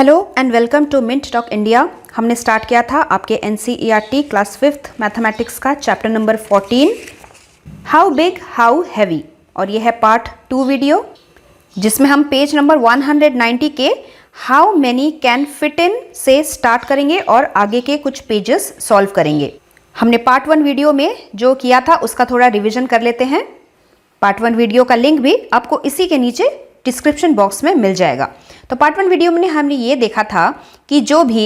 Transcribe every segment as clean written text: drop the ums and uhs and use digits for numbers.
Hello and welcome to Mint Talk India. हमने start किया था आपके NCERT क्लास 5th मैथमेटिक्स का chapter number 14 how big how heavy, और ये है पार्ट 2 वीडियो जिसमें हम पेज नंबर 190 के how many can fit in से स्टार्ट करेंगे और आगे के कुछ पेजेस सॉल्व करेंगे। हमने पार्ट 1 वीडियो में जो किया था उसका थोड़ा रिविजन कर लेते हैं। पार्ट 1 वीडियो का लिंक भी आपको इसी के नीचे डिस्क्रिप्शन बॉक्स में मिल जाएगा। तो पार्ट 1 वीडियो में हमने ये देखा था कि जो भी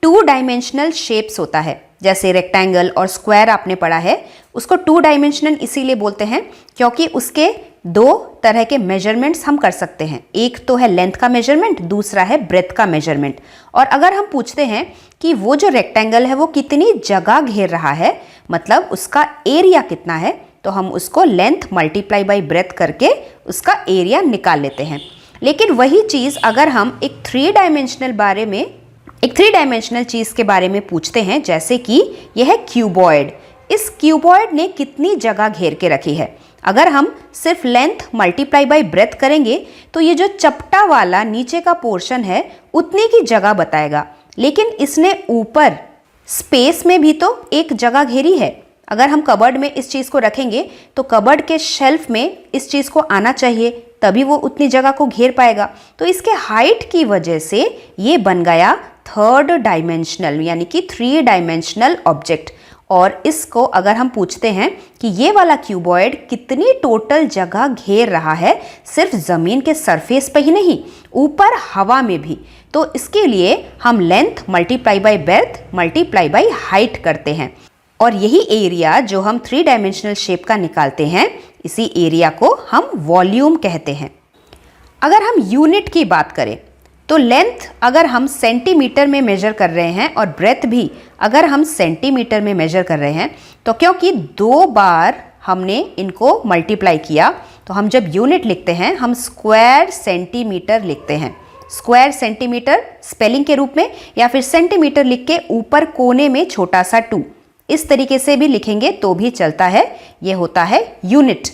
2 डायमेंशनल शेप्स होता है, जैसे रेक्टेंगल और स्क्वायर आपने पढ़ा है, उसको 2 डायमेंशनल इसीलिए बोलते हैं क्योंकि उसके 2 तरह के मेजरमेंट्स हम कर सकते हैं। एक तो है लेंथ का मेजरमेंट, दूसरा है ब्रेथ का मेजरमेंट। और अगर हम पूछते हैं कि वो जो रेक्टेंगल है वो कितनी जगह घेर रहा है, मतलब उसका एरिया कितना है, तो हम उसको लेंथ मल्टीप्लाई बाई ब्रेथ करके उसका एरिया निकाल लेते हैं। लेकिन वही चीज़ अगर हम एक 3 डायमेंशनल चीज़ के बारे में पूछते हैं, जैसे कि यह है क्यूबॉइड। इस क्यूबॉइड ने कितनी जगह घेर के रखी है? अगर हम सिर्फ लेंथ मल्टीप्लाई बाई ब्रेथ करेंगे तो ये जो चपटा वाला नीचे का पोर्शन है उतनी की जगह बताएगा, लेकिन इसने ऊपर स्पेस में भी तो एक जगह घेरी है। अगर हम कबर्ड में इस चीज़ को रखेंगे तो कबर्ड के शेल्फ में इस चीज़ को आना चाहिए, तभी वो उतनी जगह को घेर पाएगा। तो इसके हाइट की वजह से ये बन गया 3rd डायमेंशनल, यानी कि 3 डायमेंशनल ऑब्जेक्ट। और इसको अगर हम पूछते हैं कि ये वाला क्यूबॉइड कितनी टोटल जगह घेर रहा है, सिर्फ ज़मीन के सरफेस पे ही नहीं, ऊपर हवा में भी, तो इसके लिए हम length multiply by breath multiply by height करते हैं। और यही एरिया जो हम 3 डायमेंशनल शेप का निकालते हैं, इसी एरिया को हम वॉल्यूम कहते हैं। अगर हम यूनिट की बात करें तो लेंथ अगर हम सेंटीमीटर में मेजर कर रहे हैं और ब्रेथ भी अगर हम सेंटीमीटर में मेजर कर रहे हैं, तो क्योंकि 2 बार हमने इनको मल्टीप्लाई किया, तो हम जब यूनिट लिखते हैं हम स्क्वायर सेंटीमीटर लिखते हैं। स्क्वायर सेंटीमीटर स्पेलिंग के रूप में, या फिर सेंटीमीटर लिख के ऊपर कोने में छोटा सा 2, इस तरीके से भी लिखेंगे तो भी चलता है। ये होता है यूनिट।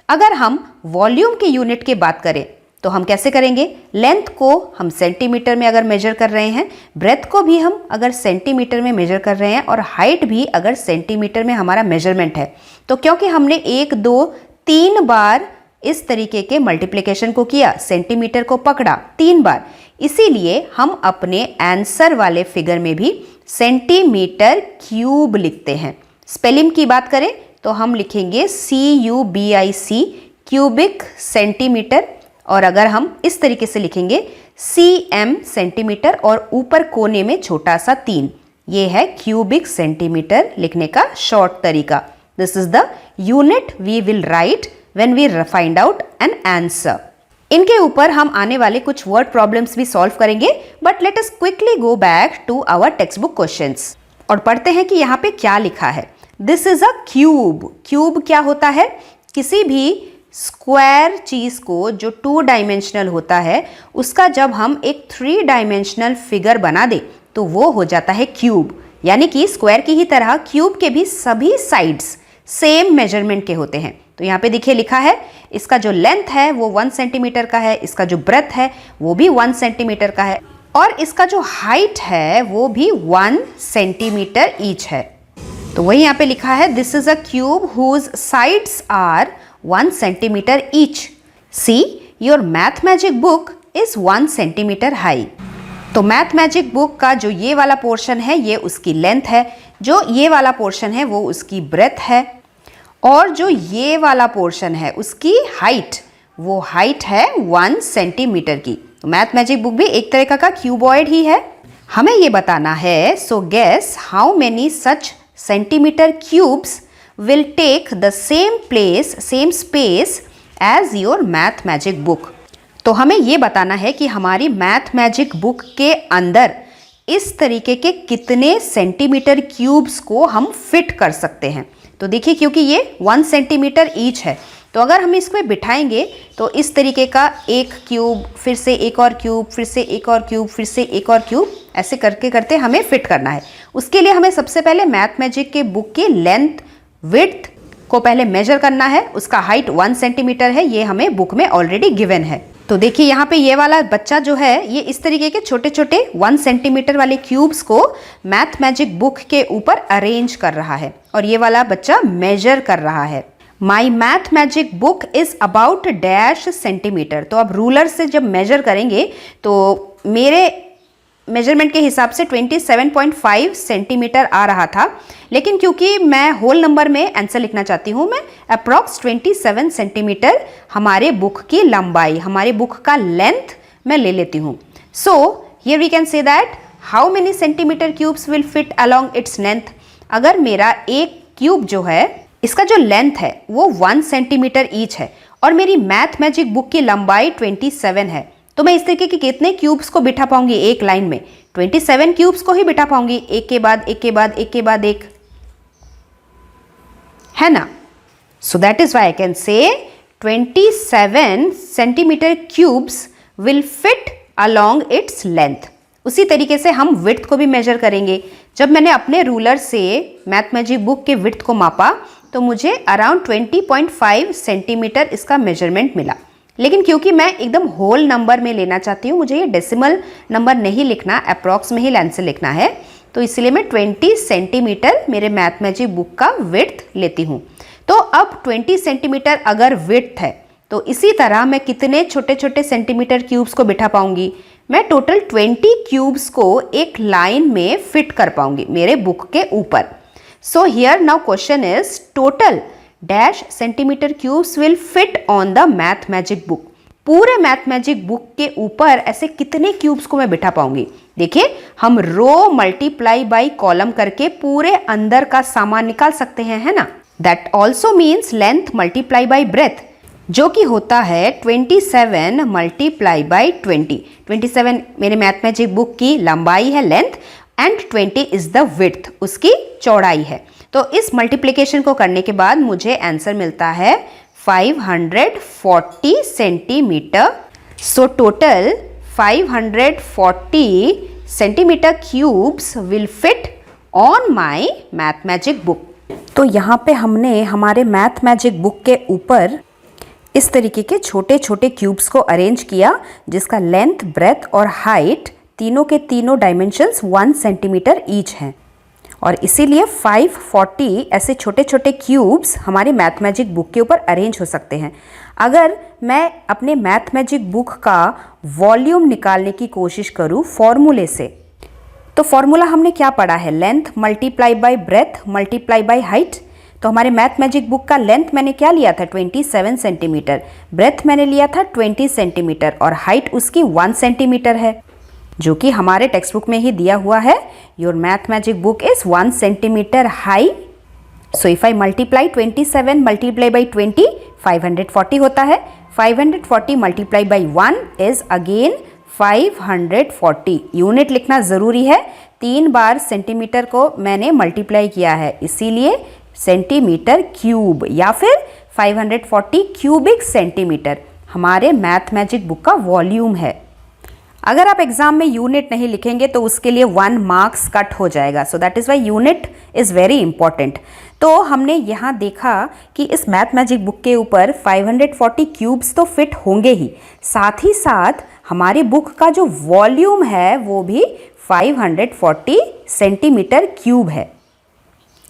अगर हम वॉल्यूम की यूनिट की बात करें तो हम कैसे करेंगे? लेंथ को हम सेंटीमीटर में अगर मेजर कर रहे हैं, ब्रेथ को भी हम अगर सेंटीमीटर में मेजर कर रहे हैं, और हाइट भी अगर सेंटीमीटर में हमारा मेजरमेंट है, तो क्योंकि हमने 1, 2, 3 बार इस तरीके के मल्टीप्लिकेशन को किया, सेंटीमीटर को पकड़ा 3 बार, इसीलिए हम अपने आंसर वाले फिगर में भी सेंटीमीटर क्यूब लिखते हैं। स्पेलिंग की बात करें तो हम लिखेंगे CUBIC, क्यूबिक सेंटीमीटर। और अगर हम इस तरीके से लिखेंगे CM सेंटीमीटर और ऊपर कोने में छोटा सा 3, ये है क्यूबिक सेंटीमीटर लिखने का शॉर्ट तरीका। This is the unit we will write when we find out an answer. इनके ऊपर हम आने वाले कुछ वर्ड प्रॉब्लम्स भी सॉल्व करेंगे, but let us quickly go back to our textbook questions और पढ़ते हैं कि यहाँ पे क्या लिखा है। This is a cube. Cube क्या होता है? किसी भी स्क्वायर चीज को जो 2 डायमेंशनल होता है, उसका जब हम एक 3 डायमेंशनल फिगर बना दे तो वो हो जाता है क्यूब। यानी कि स्क्वायर की ही तरह क्यूब के भी सभी साइड्स सेम मेजरमेंट के होते हैं। तो यहाँ पे देखिए लिखा है, इसका जो लेंथ है वो 1 सेंटीमीटर का है, इसका जो ब्रेथ है वो भी 1 सेंटीमीटर का है, और इसका जो हाइट है वो भी 1 सेंटीमीटर ईच है। तो वही यहाँ पे लिखा है, this is a cube whose sides are 1 centimetre each. See your math magic book is 1 centimetre high. तो मैथ मैजिक बुक का जो ये वाला पोर्शन है ये उसकी लेंथ है, जो ये वाला पोर्शन है वो उसकी ब्रेथ है, और जो ये वाला पोर्शन है उसकी हाइट, वो हाइट है 1 सेंटीमीटर की। तो मैथ मैजिक बुक भी एक तरह का क्यूबॉइड ही है। हमें ये बताना है, so guess how many such centimetre cubes will take the same place, same space as your math magic book. तो हमें ये बताना है कि हमारी मैथ मैजिक बुक के अंदर इस तरीके के कितने सेंटीमीटर क्यूब्स को हम फिट कर सकते हैं। तो देखिए, क्योंकि ये 1 सेंटीमीटर ईच है, तो अगर हम इसको बिठाएंगे तो इस तरीके का एक क्यूब, फिर से एक और क्यूब, फिर से एक और क्यूब, फिर से एक और क्यूब, ऐसे करके करते हमें फिट करना है। उसके लिए हमें सबसे पहले मैथ मैजिक के बुक की लेंथ विड्थ को पहले मेजर करना है। उसका हाइट 1 सेंटीमीटर है, ये हमें बुक में ऑलरेडी गिवन है। तो देखिए यहाँ पे ये वाला बच्चा जो है ये इस तरीके के छोटे छोटे 1 सेंटीमीटर वाले क्यूब्स को मैथ मैजिक बुक के ऊपर अरेंज कर रहा है और ये वाला बच्चा मेजर कर रहा है। माई math magic book is about dash centimetre. तो अब रूलर से जब मेजर करेंगे तो मेरे मेजरमेंट के हिसाब से 27.5 सेंटीमीटर आ रहा था, लेकिन क्योंकि मैं होल नंबर में आंसर लिखना चाहती हूँ, मैं अप्रॉक्स 27 सेंटीमीटर हमारे बुक की लंबाई, हमारे बुक का लेंथ मैं ले लेती हूँ। So here we can say that how many centimetre cubes will fit along its length. अगर मेरा एक क्यूब जो है इसका जो लेंथ है वो 1 सेंटीमीटर ईच है और मेरी मैथ मैजिक बुक की लंबाई 27 है, तो मैं इस तरीके के कितने क्यूब्स को बिठा पाऊंगी एक लाइन में? 27 क्यूब्स को ही बिठा पाऊंगी, एक के बाद एक के बाद एक के बाद एक, है ना। So that is why I can say 27 centimetre cubes will fit along its length. उसी तरीके से हम विड्थ को भी मेजर करेंगे। जब मैंने अपने रूलर से मैथ मैजिक बुक के विड्थ को मापा तो मुझे अराउंड 20.5 सेंटीमीटर इसका मेजरमेंट मिला, लेकिन क्योंकि मैं एकदम होल नंबर में लेना चाहती हूँ, मुझे ये डेसिमल नंबर नहीं लिखना, अप्रॉक्स में ही आंसर लिखना है, तो इसलिए मैं 20 सेंटीमीटर मेरे मैथ मैजिक बुक का विड्थ लेती हूँ। तो अब 20 सेंटीमीटर अगर विड्थ है तो इसी तरह मैं कितने छोटे छोटे सेंटीमीटर क्यूब्स को बिठा पाऊंगी? मैं टोटल 20 क्यूब्स को एक लाइन में फिट कर पाऊंगी मेरे बुक के ऊपर। So here now question is total dash centimetre cubes will fit on the math magic book. पूरे मैथ मैजिक बुक के ऊपर ऐसे कितने क्यूब्स को मैं बिठा पाऊंगी? देखिए हम रो मल्टीप्लाई बाई कॉलम करके पूरे अंदर का सामान निकाल सकते हैं, है ना। That also means length multiply by breadth, जो कि होता है 27 मल्टीप्लाई बाई 20। 27 मेरे मैथ मैजिक बुक की लंबाई है, length, and 20 is the width, उसकी चौड़ाई है। तो इस मल्टीप्लिकेशन को करने के बाद मुझे आंसर मिलता है 540 centimetre. So total 540 centimetre cubes will fit on my math magic book. तो यहाँ पे हमने हमारे मैथ मैजिक बुक के ऊपर इस तरीके के छोटे छोटे क्यूब्स को अरेंज किया, जिसका लेंथ, ब्रेथ और हाइट तीनों के तीनों डायमेंशंस 1 सेंटीमीटर ईच हैं, और इसीलिए 540 ऐसे छोटे छोटे क्यूब्स हमारे मैथ मैजिक बुक के ऊपर अरेंज हो सकते हैं। अगर मैं अपने मैथ मैजिक बुक का वॉल्यूम निकालने की कोशिश करूं फॉर्मूले से, तो फॉर्मूला हमने क्या पढ़ा है? Length multiply by breadth multiply by height. तो हमारे मैथ मैजिक बुक का लेंथ मैंने क्या लिया था? 27 सेंटीमीटर, ब्रेथ मैंने लिया था 20 सेंटीमीटर और हाइट उसकी 1 सेंटीमीटर है, जो कि हमारे टेक्स्ट बुक में ही दिया हुआ है। Your math magic book is 1 centimetre high. So if I multiply 27 multiply by 20, 540 होता है। 540 multiply by 1 is again 540। Unit लिखना ज़रूरी है, 3 बार सेंटीमीटर को मैंने मल्टीप्लाई किया है, इसीलिए सेंटीमीटर क्यूब या फिर 540 क्यूबिक सेंटीमीटर हमारे मैथ मैजिक बुक का वॉल्यूम है। अगर आप एग्जाम में यूनिट नहीं लिखेंगे तो उसके लिए 1 मार्क्स कट हो जाएगा। So that is why unit is very important. तो हमने यहाँ देखा कि इस मैथ मैजिक बुक के ऊपर 540 क्यूब्स तो फिट होंगे ही, साथ ही साथ हमारी बुक का जो वॉल्यूम है वो भी 540 सेंटीमीटर क्यूब है।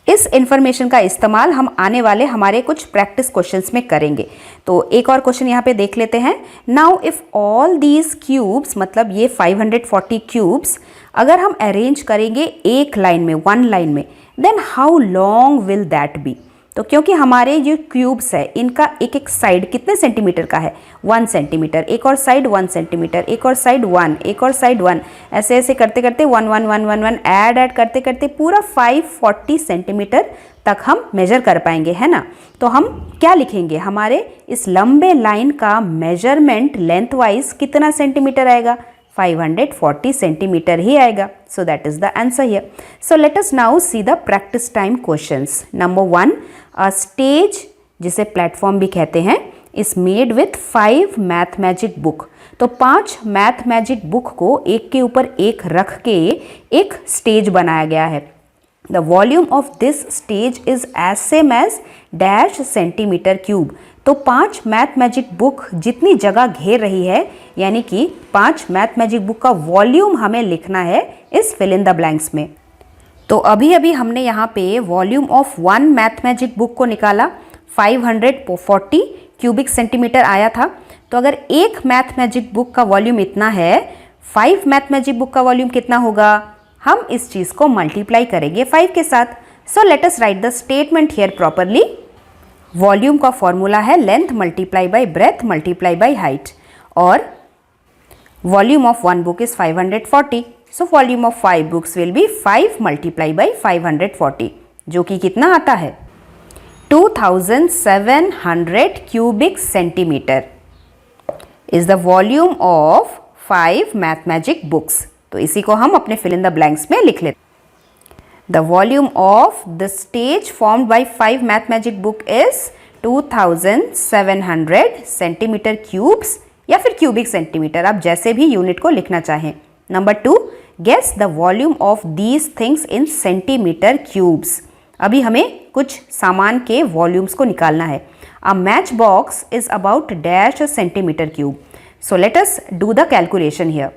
इस इंफॉर्मेशन का इस्तेमाल हम आने वाले हमारे कुछ प्रैक्टिस क्वेश्चंस में करेंगे। तो एक और क्वेश्चन यहाँ पे देख लेते हैं। Now if all these cubes, मतलब ये 540 क्यूब्स अगर हम अरेंज करेंगे एक लाइन में, 1 लाइन में, then how long will that be. तो क्योंकि हमारे जो क्यूब्स है इनका एक एक साइड कितने सेंटीमीटर का है? 1 सेंटीमीटर, एक और साइड 1 सेंटीमीटर, एक और साइड 1, एक और साइड 1, ऐसे ऐसे करते करते 1 1 1 1 1 ऐड करते करते पूरा 540 सेंटीमीटर तक हम मेजर कर पाएंगे, है ना। तो हम क्या लिखेंगे? हमारे इस लंबे लाइन का मेजरमेंट लेंथ वाइज कितना सेंटीमीटर आएगा? 540 सेंटीमीटर ही आएगा। So that is the answer here. So let us now see the practice time questions. Number 1, a stage, जिसे प्लेटफॉर्म भी कहते हैं, is made with 5 math magic book. तो 5 math magic book को एक के ऊपर एक रख के एक स्टेज बनाया गया है। The volume of this stage is as same as dash centimetre cube. तो 5 मैथ मैजिक बुक जितनी जगह घेर रही है, यानी कि 5 मैथ मैजिक बुक का वॉल्यूम हमें लिखना है इस फिल इन द ब्लैंक्स में। तो अभी अभी हमने यहाँ पे volume of 1 math magic book को निकाला, 540 क्यूबिक सेंटीमीटर आया था। तो अगर एक मैथ मैजिक बुक का वॉल्यूम इतना है, 5 मैथ मैजिक बुक का वॉल्यूम कितना होगा? हम इस चीज़ को मल्टीप्लाई करेंगे 5 के साथ। So let us write the statement here properly. Volume का फॉर्मूला है length multiply by breadth multiply by height, और volume of 1 book is 540। So volume of 5 books will be 5 multiply by 540, जो कि कितना आता है? 2700 cubic centimetre is the volume of 5 math magic books. तो इसी को हम अपने फिल इन द ब्लैंक्स में लिख लेते हैं। The volume of the stage formed by 5 math magic book is 2700 centimetre cubes, या फिर क्यूबिक सेंटीमीटर, आप जैसे भी यूनिट को लिखना चाहें। Number 2, guess the volume of these things in centimetre cubes. अभी हमें कुछ सामान के वॉल्यूम्स को निकालना है। A match box is about dash centimetre cube. So let us do the calculation here.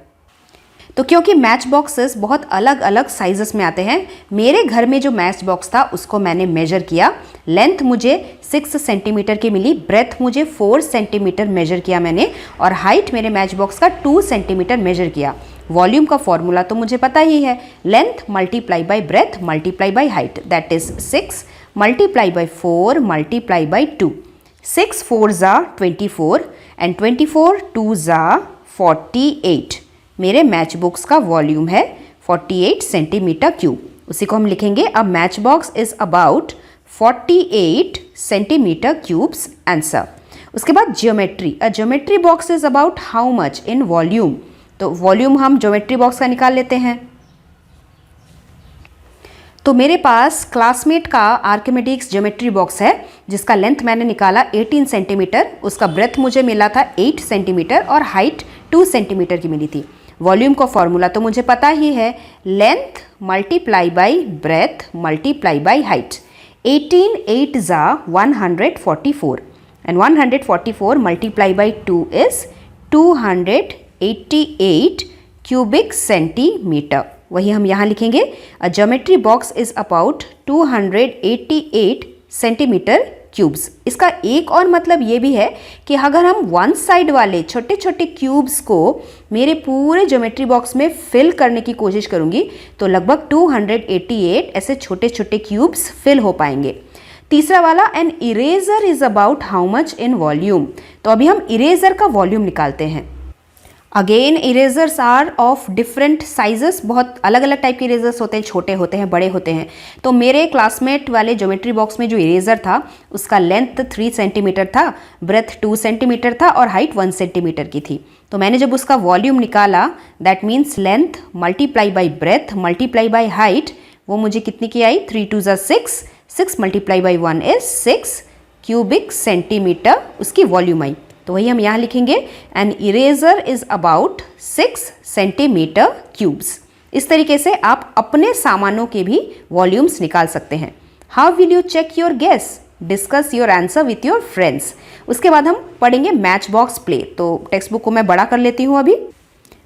तो क्योंकि मैच बॉक्सेस बहुत अलग अलग साइजेस में आते हैं, मेरे घर में जो मैच बॉक्स था उसको मैंने मेजर किया। लेंथ मुझे 6 सेंटीमीटर की मिली, ब्रेथ मुझे 4 सेंटीमीटर मेजर किया मैंने, और हाइट मेरे मैच बॉक्स का 2 सेंटीमीटर मेजर किया। वॉल्यूम का फॉर्मूला तो मुझे पता ही है, length multiply by breadth multiply by height, that is 6 multiply by 4 multiply by 2। 6 4 ज़ा 24 एंड 24 2 ज़ा 48। मेरे मैच बॉक्स का वॉल्यूम है 48 सेंटीमीटर क्यूब। उसी को हम लिखेंगे, अ match box is about 48 centimetre cubes answer. उसके बाद geometry, a geometry box is about how much in volume. तो वॉल्यूम हम ज्योमेट्री बॉक्स का निकाल लेते हैं। तो मेरे पास क्लासमेट का आर्किमिडीज ज्योमेट्री बॉक्स है, जिसका लेंथ मैंने निकाला 18 सेंटीमीटर, उसका ब्रेथ मुझे मिला था 8 सेंटीमीटर और हाइट 2 सेंटीमीटर की मिली थी। वॉल्यूम का फॉर्मूला तो मुझे पता ही है, length multiply by breadth multiply by height. 18 8 ज़ा 144 and 144 multiply by 2 is 288 cubic centimetre. वही हम यहाँ लिखेंगे, a geometry box is about 288 centimetre cubes. इसका एक और मतलब ये भी है कि अगर हम वन साइड वाले छोटे छोटे क्यूब्स को मेरे पूरे ज्योमेट्री बॉक्स में फिल करने की कोशिश करूंगी, तो लगभग 288 ऐसे छोटे छोटे क्यूब्स फिल हो पाएंगे। तीसरा वाला, an eraser is about how much in volume. तो अभी हम इरेजर का वॉल्यूम निकालते हैं। Again erasers are of different sizes, बहुत अलग अलग टाइप के इरेजर्स होते हैं, छोटे होते हैं, बड़े होते हैं। तो मेरे क्लासमेट वाले ज्योमेट्री बॉक्स में जो इरेजर था उसका लेंथ 3 सेंटीमीटर था, ब्रेथ 2 सेंटीमीटर था और हाइट 1 सेंटीमीटर की थी। तो मैंने जब उसका वॉल्यूम निकाला, that means length multiply by breath multiply by height, वो मुझे कितनी की आई? 3 2 ज़ा 6, 6 multiply by 1 is 6 cubic centimetre उसकी वॉल्यूम आई। तो वही हम यहाँ लिखेंगे, N eraser is about 6 centimetre cubes. इस तरीके से आप अपने सामानों के भी वॉल्यूम्स निकाल सकते हैं। How will you check your guess? Discuss your answer with your friends. उसके बाद हम पढ़ेंगे मैच बॉक्स प्ले। तो टेक्स्ट बुक को मैं बड़ा कर लेती हूँ अभी।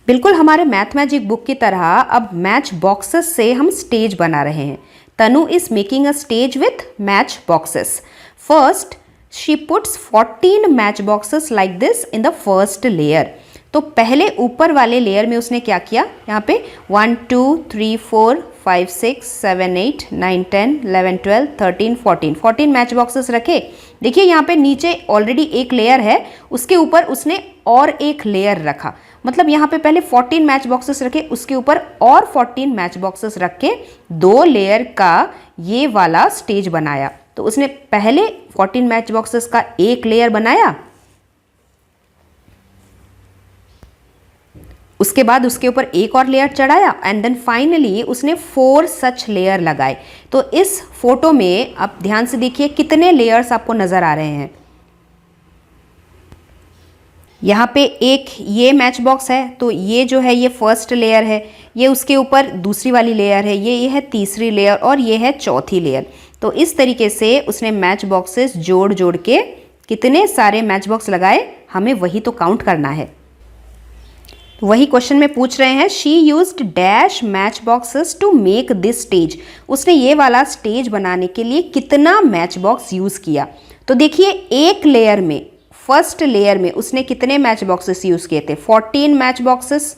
बिल्कुल हमारे मैथ मैजिक बुक की तरह अब मैच बॉक्सेस से हम स्टेज बना रहे हैं। Tanu is making a stage with match boxes. First she puts 14 match boxes like this in the first layer। तो पहले ऊपर वाले लेयर में उसने क्या किया, यहाँ पे 1 2 3 4 5 6 7 8 9 10 11 12 13 14 मैच बॉक्सेस रखे। देखिए यहाँ पे नीचे ऑलरेडी एक लेयर है, उसके ऊपर उसने और एक लेयर रखा। मतलब यहाँ पे पहले 14 मैच बॉक्सेस रखे, उसके ऊपर और 14 मैच बॉक्सेस रख के 2 लेयर का ये वाला स्टेज बनाया। तो उसने पहले 14 मैच बॉक्सेस का एक लेयर बनाया, उसके बाद उसके ऊपर एक और लेयर चढ़ाया एंड देन फाइनली उसने 4 सच लेयर लगाए। तो इस फोटो में आप ध्यान से देखिए कितने लेयर्स आपको नजर आ रहे हैं। यहाँ पे एक ये मैच बॉक्स है, तो ये जो है ये फर्स्ट लेयर है, ये उसके ऊपर दूसरी वाली लेयर है, ये है तीसरी लेयर और ये है चौथी लेयर। तो इस तरीके से उसने मैच बॉक्सेस जोड़ जोड़ के कितने सारे मैच बॉक्स लगाए, हमें वही तो काउंट करना है। वही क्वेश्चन में पूछ रहे हैं, she used dash match boxes to make this stage. उसने ये वाला स्टेज बनाने के लिए कितना मैच बॉक्स यूज़ किया। तो देखिए एक लेयर में, फर्स्ट लेयर में उसने कितने मैच बॉक्सेस यूज़ किए थे, 14 मैच बॉक्सेस।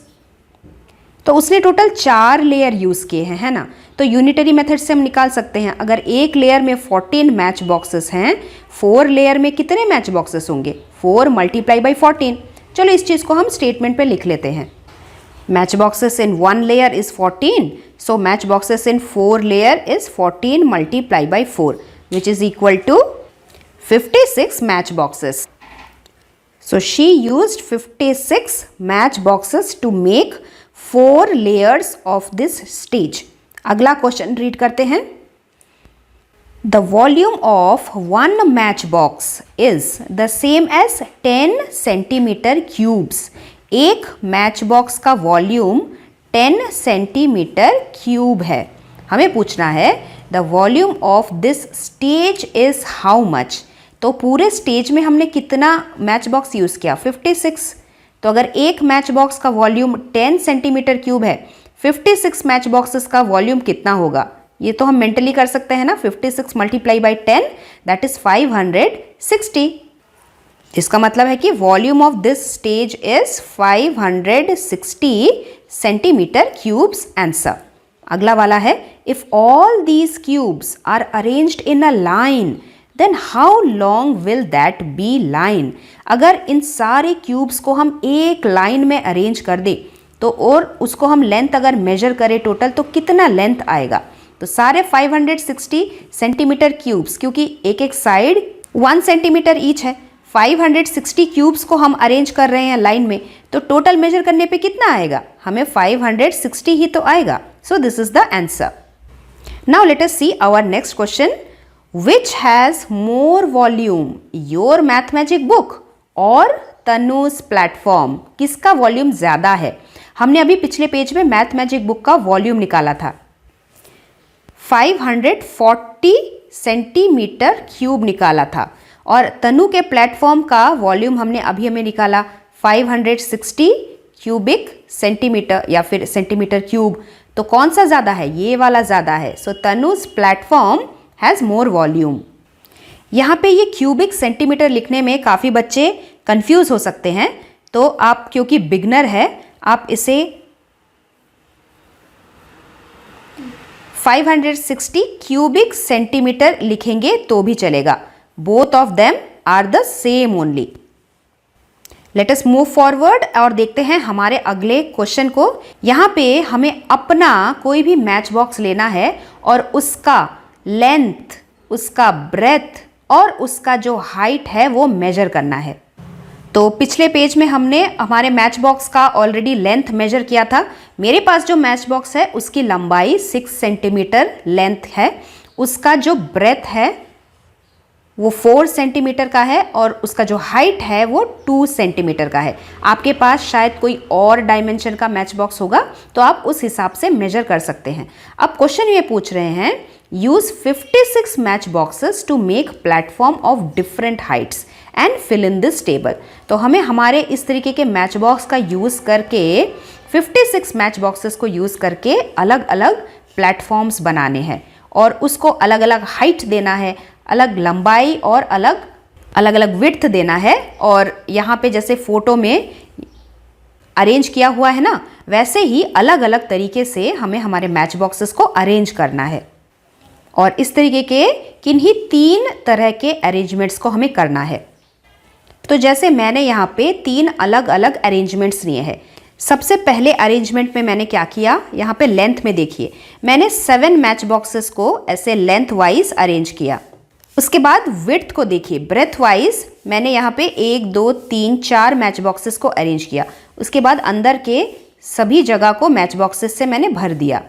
तो उसने टोटल 4 लेयर यूज़ किए हैं, है ना। तो यूनिटरी मेथड से हम निकाल सकते हैं, अगर एक लेयर में 14 मैच बॉक्सेस हैं, 4 लेयर में कितने मैच बॉक्सेस होंगे, 4 मल्टीप्लाई बाई 14। चलो इस चीज़ को हम स्टेटमेंट पे लिख लेते हैं। Match boxes in 1 layer is 14, so match boxes in 4 layer is 14 multiply by 4 which is equal to 56 match boxes. So she used 56 match boxes to make 4 layers of this stage. अगला question read करते हैं। The volume of one match box is the same as 10 centimeter cubes. एक match box का volume 10 centimetre cube है। हमें पूछना है the volume of this stage is how much. तो पूरे स्टेज में हमने कितना मैच बॉक्स यूज़ किया, 56। तो अगर एक मैच बॉक्स का वॉल्यूम 10 सेंटीमीटर क्यूब है, 56 मैच बॉक्सेस का वॉल्यूम कितना होगा, ये तो हम मेंटली कर सकते हैं ना। 56 मल्टीप्लाई बाई 10 दैट इज 560। इसका मतलब है कि volume of this stage is 560 centimetre cubes answer. अगला वाला है, if all these cubes are arranged in a line then how long will that be line. अगर इन सारे क्यूब्स को हम एक लाइन में अरेंज कर दे तो और उसको हम लेंथ अगर मेजर करें टोटल, तो कितना लेंथ आएगा। तो सारे 560 सेंटीमीटर क्यूब्स, क्योंकि एक एक साइड 1 सेंटीमीटर ईच है, 560 क्यूब्स को हम अरेंज कर रहे हैं लाइन में, तो टोटल मेजर करने पे कितना आएगा, हमें 560 ही तो आएगा। So this is the answer. Now let us see our next question. Which has more volume, your math magic book और तनु's प्लेटफॉर्म? किसका वॉल्यूम ज़्यादा है? हमने अभी पिछले पेज में मैथ मैजिक बुक का वॉल्यूम निकाला था, 540 सेंटीमीटर क्यूब निकाला था, और तनु के प्लेटफॉर्म का वॉल्यूम हमने अभी हमें निकाला 560 क्यूबिक सेंटीमीटर या फिर सेंटीमीटर क्यूब। तो कौन सा ज़्यादा है, ये वाला ज़्यादा है। सो तनु's प्लेटफॉर्म हैज़ मोर वॉल्यूम। यहाँ पे ये क्यूबिक सेंटीमीटर लिखने में काफ़ी बच्चे कंफ्यूज हो सकते हैं, तो आप क्योंकि बिगनर है आप इसे 560 क्यूबिक सेंटीमीटर लिखेंगे तो भी चलेगा। Both of them are the same only. Let us move forward और देखते हैं हमारे अगले क्वेश्चन को। यहाँ पे हमें अपना कोई भी मैच बॉक्स लेना है और उसका लेंथ, उसका ब्रेथ और उसका जो हाइट है वो मेजर करना है। तो पिछले पेज में हमने हमारे मैच बॉक्स का ऑलरेडी लेंथ मेजर किया था। मेरे पास जो मैच बॉक्स है उसकी लंबाई 6 सेंटीमीटर लेंथ है, उसका जो ब्रेथ है वो 4 सेंटीमीटर का है और उसका जो हाइट है वो 2 सेंटीमीटर का है। आपके पास शायद कोई और डायमेंशन का मैच बॉक्स होगा तो आप उस हिसाब से मेजर कर सकते हैं। अब क्वेश्चन ये पूछ रहे हैं, use 56 match boxes to make platform of different heights and fill in this table. तो हमें हमारे इस तरीके के मैच बॉक्स का यूज़ करके 56 मैच बॉक्सेस को यूज़ करके अलग अलग प्लेटफॉर्म्स बनाने हैं और उसको अलग अलग हाइट देना है, अलग लंबाई और अलग अलग विड्थ देना है। और यहाँ पे जैसे फोटो में अरेंज किया हुआ है ना, वैसे ही अलग अलग तरीके से हमें हमारे मैच बॉक्सेस को अरेंज करना है। और इस तरीके के किन्हीं 3 तरह के अरेंजमेंट्स को हमें करना है। तो जैसे मैंने यहाँ पे 3 अलग अलग अरेंजमेंट्स लिए हैं। सबसे पहले अरेंजमेंट में मैंने क्या किया, यहाँ पे लेंथ में देखिए, मैंने 7 मैच बॉक्सेस को ऐसे लेंथ वाइज अरेंज किया। उसके बाद विड्थ को देखिए, ब्रेथ वाइज मैंने यहाँ पे 1 2 3 4 मैच बॉक्सेस को अरेंज किया। उसके बाद अंदर के सभी जगह को मैच बॉक्सेस से मैंने भर दिया।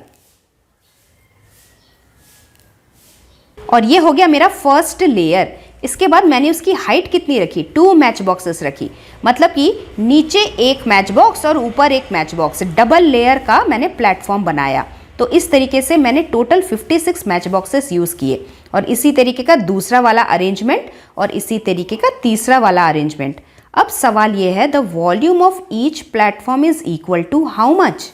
और ये हो गया मेरा फर्स्ट लेयर। इसके बाद मैंने उसकी हाइट कितनी रखी, 2 मैच बॉक्सेस रखी, मतलब कि नीचे एक मैच बॉक्स और ऊपर एक मैच बॉक्स, डबल लेयर का मैंने प्लेटफॉर्म बनाया। तो इस तरीके से मैंने टोटल 56 मैच बॉक्सेस यूज़ किए। और इसी तरीके का दूसरा वाला अरेंजमेंट और इसी तरीके का तीसरा वाला अरेंजमेंट। अब सवाल ये है the volume of each platform is equal to how much,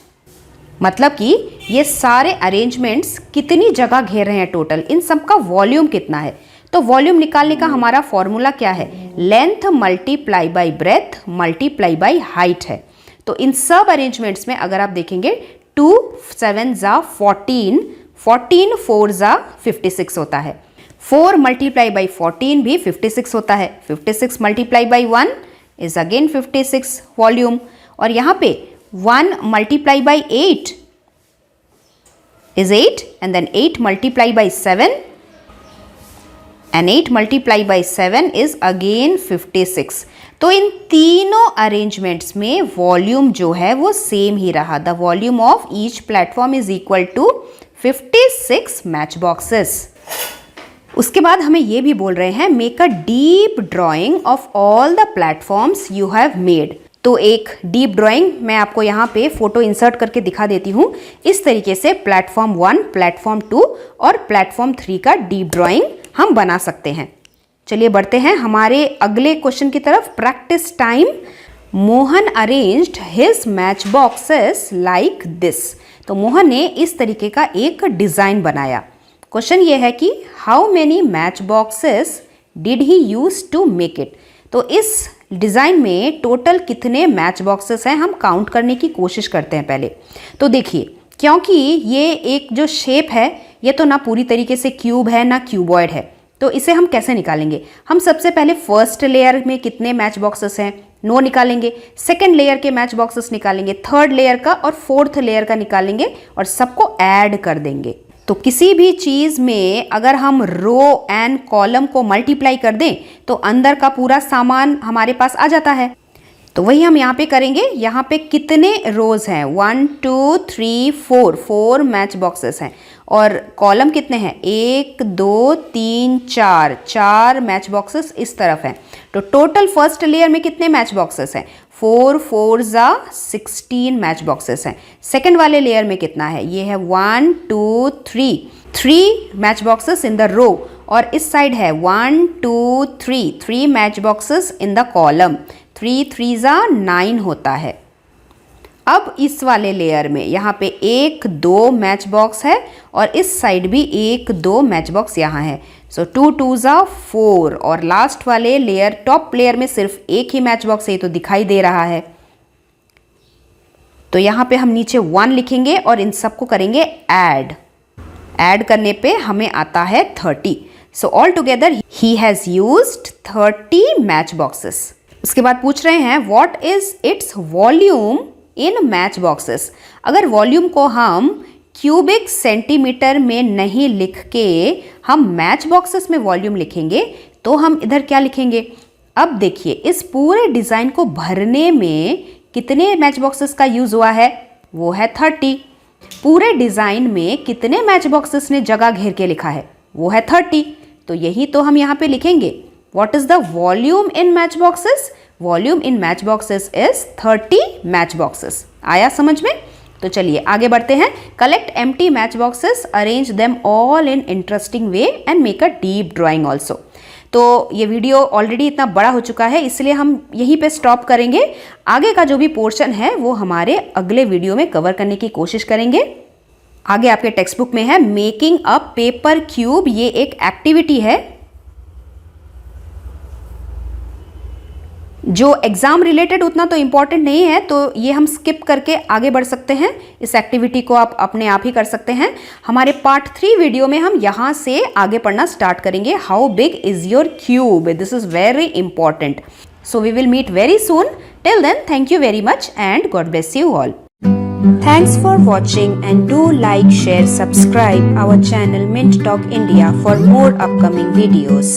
मतलब कि ये सारे अरेंजमेंट्स कितनी जगह घेर रहे हैं टोटल, इन सब का वॉल्यूम कितना है। तो वॉल्यूम निकालने का हमारा फॉर्मूला क्या है, length multiply by breath multiply by height है। तो इन सब अरेंजमेंट्स में अगर आप देखेंगे 2 7 जा 14, 14 4 जा 56 होता है, 4 मल्टीप्लाई बाई 14 भी 56 होता है, 56 multiply by 1 is again 56 volume, और यहाँ पे 1 multiply by 8 is 8 and then 8 multiply by 7 and 8 multiply by 7 is again 56। तो इन तीनों अरेंजमेंट्स में वॉल्यूम जो है वो सेम ही रहा। The volume of each platform is equal to 56 match boxes. उसके बाद हमें ये भी बोल रहे हैं make a deep drawing of all the platforms you have made. तो एक डीप ड्राइंग मैं आपको यहाँ पे फोटो इंसर्ट करके दिखा देती हूँ। इस तरीके से प्लेटफॉर्म 1, प्लेटफॉर्म 2 और प्लेटफॉर्म 3 का डीप ड्राइंग हम बना सकते हैं। चलिए बढ़ते हैं हमारे अगले क्वेश्चन की तरफ। Practice time. Mohan arranged his match boxes like this. तो मोहन ने इस तरीके का एक डिजाइन बनाया। क्वेश्चन ये है कि how many match boxes did he use to make it. तो इस डिज़ाइन में टोटल कितने मैच बॉक्सेस हैं हम काउंट करने की कोशिश करते हैं पहले। तो देखिए, क्योंकि ये एक जो शेप है ये तो ना पूरी तरीके से क्यूब है ना क्यूबॉइड है, तो इसे हम कैसे निकालेंगे। हम सबसे पहले फर्स्ट लेयर में कितने मैच बॉक्सेस हैं 9 निकालेंगे, सेकेंड लेयर के मैच बॉक्सेस निकालेंगे, थर्ड लेयर का और फोर्थ लेयर का निकालेंगे और सबको ऐड कर देंगे। तो किसी भी चीज़ में अगर हम रो एंड कॉलम को मल्टीप्लाई कर दें तो अंदर का पूरा सामान हमारे पास आ जाता है। तो वही हम यहाँ पे करेंगे। यहाँ पे कितने रोज हैं 1 2 3 4, 4 मैच बॉक्सेस हैं और कॉलम कितने हैं 1 2 3 4, 4 मैच बॉक्सेस इस तरफ हैं। तो टोटल फर्स्ट लेयर में कितने मैच बॉक्सेस हैं 4 4 जा 16 मैच बॉक्सेस हैं। सेकंड वाले लेयर में कितना है, ये है 1 2 3 match boxes in the row, और इस साइड है 1 2 3 match boxes in the column, 3 3 जा 9 होता है। अब इस वाले लेयर में यहाँ पे 1 2 मैच बॉक्स है और इस साइड भी 1 2 मैच बॉक्स यहाँ है। सो 2 2 जा 4, और लास्ट वाले लेयर टॉप लेयर में सिर्फ एक ही मैच बॉक्स है, तो दिखाई दे रहा है। तो यहाँ पे हम नीचे 1 लिखेंगे और इन सबको करेंगे ऐड करने पे हमें आता है 30। So all together he has used 30 match boxes. उसके बाद पूछ रहे हैं what is its volume in match boxes. अगर वॉल्यूम को हम क्यूबिक सेंटीमीटर में नहीं लिख के हम मैच बॉक्सेस में वॉल्यूम लिखेंगे तो हम इधर क्या लिखेंगे। अब देखिए, इस पूरे डिज़ाइन को भरने में कितने मैच बॉक्सेस का यूज़ हुआ है, वो है 30। पूरे डिज़ाइन में कितने मैच बॉक्सेस ने जगह घेर के लिखा है, वो है 30। तो यही तो हम यहाँ पे लिखेंगे। What is the volume in match boxes? Volume in match boxes is 30 match boxes। आया समझ में? तो चलिए आगे बढ़ते हैं। Collect empty match boxes, arrange them all in interesting way and make a deep drawing also। तो ये वीडियो ऑलरेडी इतना बड़ा हो चुका है, इसलिए हम यहीं पे स्टॉप करेंगे। आगे का जो भी पोर्शन है वो हमारे अगले वीडियो में कवर करने की कोशिश करेंगे। आगे आपके टेक्स्ट बुक में है मेकिंग अ पेपर क्यूब। ये एक एक्टिविटी है जो एग्जाम रिलेटेड उतना तो इम्पॉर्टेंट नहीं है, तो ये हम स्किप करके आगे बढ़ सकते हैं। इस एक्टिविटी को आप अपने आप ही कर सकते हैं। हमारे पार्ट 3 वीडियो में हम यहाँ से आगे पढ़ना स्टार्ट करेंगे। How big is your cube, this is very important. So we will meet very soon. Till then, thank you very much and God bless you all. Thanks for watching and do like, share, subscribe our channel Mint Talk India for more upcoming videos.